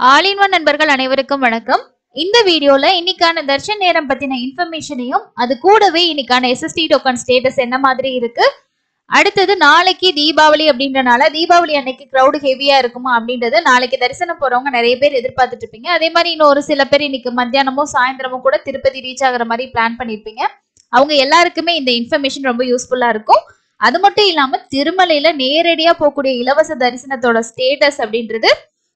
All in one நண்பர்கள் அனைவருக்கும் வணக்கம். இந்த வீடியோல இன்னைக்கான தர்ஷன் நேரம் பத்தின இன்ஃபர்மேஷனையும் அது கூடவே இன்னைக்கான SST டோக்கன் ஸ்டேட்டஸ் என்ன மாதிரி இருக்கு, அடுத்தது நாளைக்கு தீபாவளி அப்படின்றனால தீபாவளி அன்னைக்கு கிரௌடு ஹெவியா இருக்குமா அப்படின்றது நாளைக்கு தரிசனம் போறவங்க நிறைய பேர் எதிர்பார்த்துட்டு இருப்பீங்க. அதே மாதிரி இன்னும் ஒரு சில பேர் இன்னைக்கு மத்தியானமோ சாயந்தரமோ கூட திருப்பதி ரீச் ஆகுற மாதிரி பிளான் பண்ணிருப்பீங்க. அவங்க எல்லாருக்குமே இந்த இன்ஃபர்மேஷன் ரொம்ப யூஸ்ஃபுல்லா இருக்கும். அது மட்டும் இல்லாம திருமலையில நேரடியா போகக்கூடிய இலவச தரிசனத்தோட ஸ்டேட்டஸ் அப்படின்றது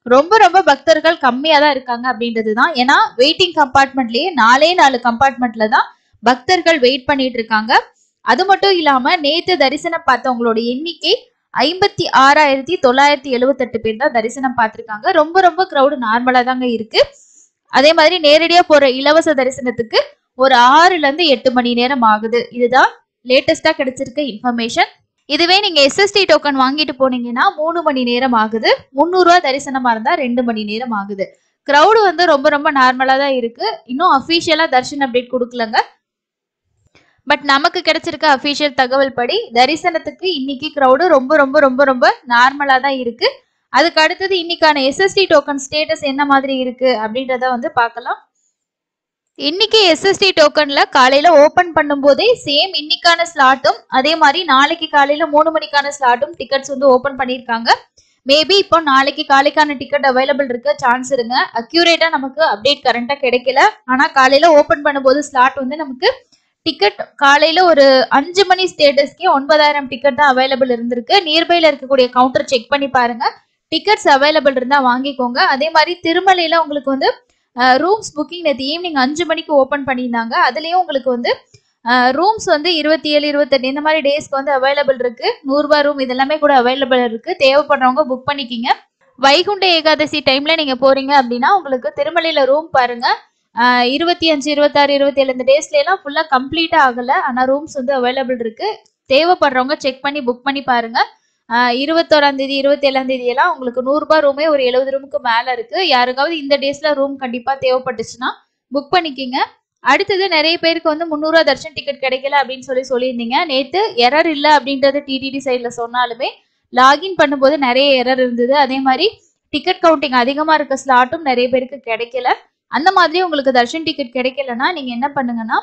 ரொம்ப ரொம்ப பக்தர்கள் கம்மியா தான் இருக்காங்க அப்படின்றதுதான். ஏன்னா வெயிட்டிங் கம்பார்ட்மெண்ட்லயே 4 கம்பார்ட்மெண்ட்ல தான் பக்தர்கள் வெயிட் பண்ணிட்டு இருக்காங்க. அது மட்டும் இல்லாம நேத்து தரிசனம் பார்த்தவங்களோட எண்ணிக்கை 56,978 பேர் தான் தரிசனம் பார்த்திருக்காங்க. ரொம்ப ரொம்ப கிரௌடு நார்மலா தாங்க இருக்கு. அதே மாதிரி நேரடியா போற இலவச தரிசனத்துக்கு ஒரு 6 to 8 மணி நேரம் ஆகுது. இதுதான் லேட்டஸ்டா கிடைச்சிருக்க இன்ஃபர்மேஷன். இதுவே நீங்க SST டோக்கன் வாங்கிட்டு போனீங்கன்னா 3 மணி நேரம் ஆகுது. 300 ரூபாய் தரிசனமா இருந்தா 2 மணி நேரம் ஆகுது. கிரௌடு வந்து ரொம்ப ரொம்ப நார்மலா தான் இருக்கு. இன்னும் அபிஷியலா தர்ஷன் அப்டேட் கொடுக்கலங்க. பட் நமக்கு கிடைச்சிருக்க அபிஷியல் தகவல் படி தரிசனத்துக்கு இன்னைக்கு கிரௌடு ரொம்ப ரொம்ப ரொம்ப ரொம்ப நார்மலா தான் இருக்கு. அதுக்கு அடுத்தது இன்னைக்கான SST டோக்கன் ஸ்டேட்டஸ் என்ன மாதிரி இருக்கு அப்படின்றத வந்து பார்க்கலாம். இன்னைக்கு SST டோக்கன்ல காலையில ஓபன் பண்ணும் போதே சேம் இன்னைக்கான ஸ்லாட்டும் அதே மாதிரி நாளைக்கு காலையில 3 மணிக்கான ஸ்லாட்டும் டிக்கெட்ஸ் வந்து ஓபன் பண்ணிருக்காங்க. மேபி இப்போ நாளைக்கு காலைக்கான டிக்கெட் அவைலபிள் இருக்க சான்ஸ் இருங்க. அக்யூரேட்டா நமக்கு அப்டேட் கரண்டா கிடைக்கல. ஆனா காலையில ஓபன் பண்ணும்போது ஸ்லாட் வந்து நமக்கு டிக்கெட் காலையில ஒரு 5 மணி ஸ்டேட்டஸ்க்கே 9,000 டிக்கெட் தான் அவைலபிள் இருந்திருக்கு. நியர்பைல இருக்கக்கூடிய கவுண்டர் செக் பண்ணி பாருங்க. டிக்கெட்ஸ் அவைலபிள் இருந்தா வாங்கிக்கோங்க. அதே மாதிரி திருமலையில உங்களுக்கு வந்து ரூம்ஸ் புக்கிங் நேற்று ஈவினிங் 5 மணிக்கு ஓப்பன் பண்ணியிருந்தாங்க. அதுலேயும் உங்களுக்கு வந்து ரூம்ஸ் வந்து 27, 28 இந்த மாதிரி டேஸ்க்கு வந்து அவைலபிள் இருக்கு. 100 ரூபாய் ரூம் இதெல்லாமே கூட அவைலபிள் இருக்கு. தேவைப்படுறவங்க புக் பண்ணிக்கிங்க. வைகுண்ட ஏகாதசி டைம்ல நீங்க போறீங்க அப்படின்னா உங்களுக்கு திருமலையில ரூம் பாருங்க. 25, 26, 27 இந்த டேஸ்ல எல்லாம் ஃபுல்லா கம்ப்ளீட்டா ஆகல. ஆனா ரூம்ஸ் வந்து அவைலபிள் இருக்கு. தேவைப்படுறவங்க செக் பண்ணி புக் பண்ணி பாருங்க. 21ஆம் தேதி 27ஆம் தேதி எல்லாம் உங்களுக்கு 100 ரூபாய் ரூமே ஒரு 70 ரூமுக்கு மேல இருக்கு. யாருக்காவது இந்த டேஸ்ல ரூம் கண்டிப்பா தேவைப்பட்டுச்சுன்னா புக் பண்ணிக்கிங்க. அடுத்தது நிறைய பேருக்கு வந்து 300 ரூபாய் தர்ஷன் டிக்கெட் கிடைக்கல அப்படின்னு சொல்லியிருந்தீங்க. நேத்து எரர் இல்லை அப்படின்றது TTD சைட்ல சொன்னாலுமே லாகின் பண்ணும்போது நிறைய எரர் இருந்தது. அதே மாதிரி டிக்கெட் கவுண்டிங் அதிகமா இருக்க ஸ்லாட்டும் நிறைய பேருக்கு கிடைக்கல. அந்த மாதிரி உங்களுக்கு தர்ஷன் டிக்கெட் கிடைக்கலன்னா நீங்க என்ன பண்ணுங்கன்னா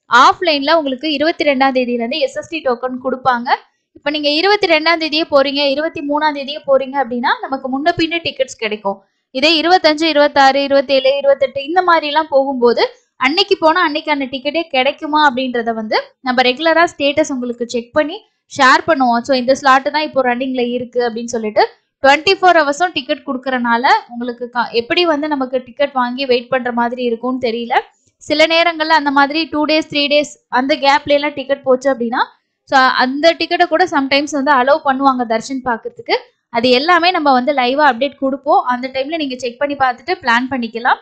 ஆஃப்லைன்ல உங்களுக்கு 22ஆம் தேதியில இருந்து SST டோக்கன் கொடுப்பாங்க. இப்ப நீங்க 22ஆம் தேதியே போறீங்க, 23ஆம் தேதியே போறீங்க அப்படின்னா நமக்கு முன்ன பின்ன டிக்கெட்ஸ் கிடைக்கும். இதே 25, 26, 27, 28 இந்த மாதிரி எல்லாம் போகும்போது அன்னைக்கு போனா அன்னைக்கான டிக்கெட்டே கிடைக்குமா அப்படின்றத வந்து நம்ம ரெகுலரா ஸ்டேட்டஸ் உங்களுக்கு செக் பண்ணி ஷேர் பண்ணுவோம். ஸோ இந்த ஸ்லாட் தான் இப்போ ரன்னிங்ல இருக்கு அப்படின்னு சொல்லிட்டு 24 ஹவர்ஸும் டிக்கெட் கொடுக்கறனால உங்களுக்கு எப்படி வந்து நமக்கு டிக்கெட் வாங்கி வெயிட் பண்ற மாதிரி இருக்கும்னு தெரியல. சில நேரங்கள்ல அந்த மாதிரி 2 days 3 days அந்த கேப்ல எல்லாம் டிக்கெட் போச்சு அப்படின்னா ஸோ அந்த டிக்கெட்டை கூட சம்டைம்ஸ் வந்து அலோவ் பண்ணுவாங்க தர்ஷன் பார்க்கறதுக்கு. அது எல்லாமே நம்ம வந்து லைவா அப்டேட் கொடுப்போம். அந்த டைம்ல நீங்க செக் பண்ணி பார்த்துட்டு பிளான் பண்ணிக்கலாம்.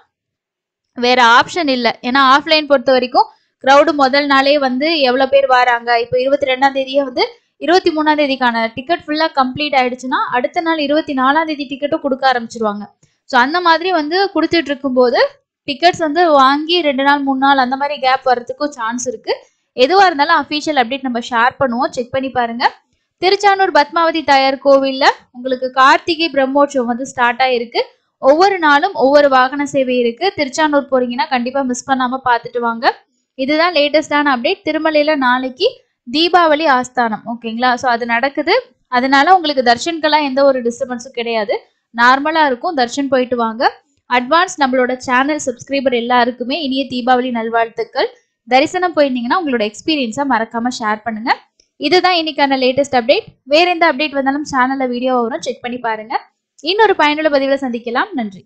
வேற ஆப்ஷன் இல்லை. ஏன்னா ஆஃப்லைன் பொறுத்த வரைக்கும் க்ரௌடு முதல் நாளே வந்து எவ்வளவு பேர் வராங்க. இப்போ 22ஆம் தேதியே வந்து 23ஆம் தேதிக்கான டிக்கெட் ஃபுல்லா கம்ப்ளீட் ஆயிடுச்சுன்னா அடுத்த நாள் 24ஆம் தேதி டிக்கெட்டும் கொடுக்க ஆரம்பிச்சிருவாங்க. ஸோ அந்த மாதிரி வந்து கொடுத்துட்டு இருக்கும்போது டிக்கெட்ஸ் வந்து வாங்கி 2 நாள் 3 நாள் அந்த மாதிரி கேப் வர்றதுக்கும் சான்ஸ் இருக்கு. எதுவா இருந்தாலும் அஃபிஷியல் அப்டேட் நம்ம ஷேர் பண்ணுவோம். செக் பண்ணி பாருங்க. திருச்சானூர் பத்மாவதி தாயார் கோவில்ல உங்களுக்கு கார்த்திகை பிரம்மோற்சவம் வந்து ஸ்டார்ட் ஆயிருக்கு. ஒவ்வொரு நாளும் ஒவ்வொரு வாகன சேவை இருக்கு. திருச்சானூர் போறீங்கன்னா கண்டிப்பா மிஸ் பண்ணாம பார்த்துட்டு வாங்க. இதுதான் லேட்டஸ்டான அப்டேட். திருமலையில நாளைக்கு தீபாவளி ஆஸ்தானம், ஓகேங்களா? ஸோ அது நடக்குது. அதனால உங்களுக்கு தர்ஷனுக்கெல்லாம் எந்த ஒரு டிஸ்டர்பன்ஸும் கிடையாது. நார்மலா இருக்கும். தர்ஷன் போயிட்டு வாங்க. அட்வான்ஸ் நம்மளோட சேனல் சப்ஸ்கிரைபர் எல்லாருக்குமே இனிய தீபாவளி நல்வாழ்த்துக்கள். தரிசனம் போயிருந்தீங்கன்னா உங்களோட எக்ஸ்பீரியன்ஸை மறக்காம ஷேர் பண்ணுங்க. இதுதான் இன்னைக்கான லேட்டஸ்ட் அப்டேட். வேற எந்த அப்டேட் வந்தாலும் சேனல்ல வீடியோ வரும், செக் பண்ணி பாருங்க. இன்னொரு பயனுள்ள பதிவில் சந்திக்கலாம். நன்றி.